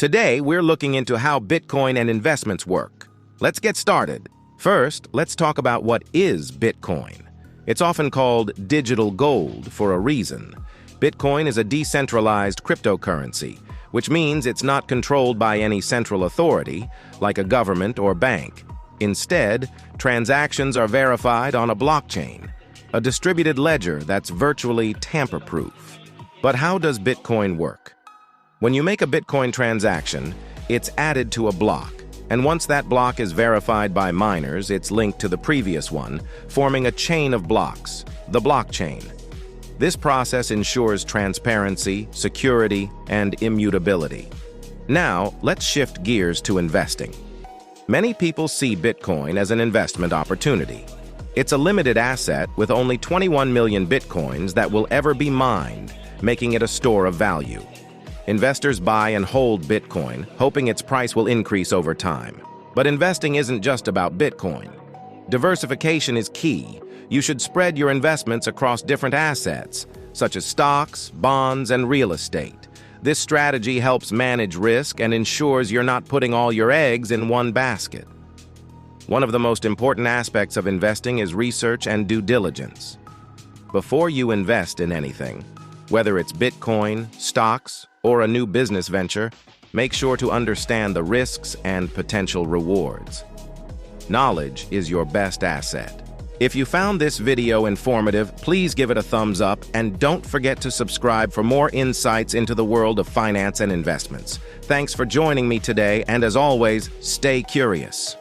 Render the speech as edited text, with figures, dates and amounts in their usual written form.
Today, we're looking into how Bitcoin and investments work. Let's get started. First, let's talk about what is Bitcoin. It's often called digital gold for a reason. Bitcoin is a decentralized cryptocurrency, which means it's not controlled by any central authority, like a government or bank. Instead, transactions are verified on a blockchain, a distributed ledger that's virtually tamper-proof. But how does Bitcoin work? When you make a Bitcoin transaction, it's added to a block, and once that block is verified by miners, it's linked to the previous one, forming a chain of blocks, the blockchain. This process ensures transparency, security, and immutability. Now, let's shift gears to investing. Many people see Bitcoin as an investment opportunity. It's a limited asset with only 21 million Bitcoins that will ever be mined, making it a store of value. Investors buy and hold Bitcoin, hoping its price will increase over time. But investing isn't just about Bitcoin. Diversification is key. You should spread your investments across different assets, such as stocks, bonds, and real estate. This strategy helps manage risk and ensures you're not putting all your eggs in one basket. One of the most important aspects of investing is research and due diligence. Before you invest in anything, whether it's Bitcoin, stocks, or a new business venture, make sure to understand the risks and potential rewards. Knowledge is your best asset. If you found this video informative, please give it a thumbs up and don't forget to subscribe for more insights into the world of finance and investments. Thanks for joining me today, and as always, stay curious.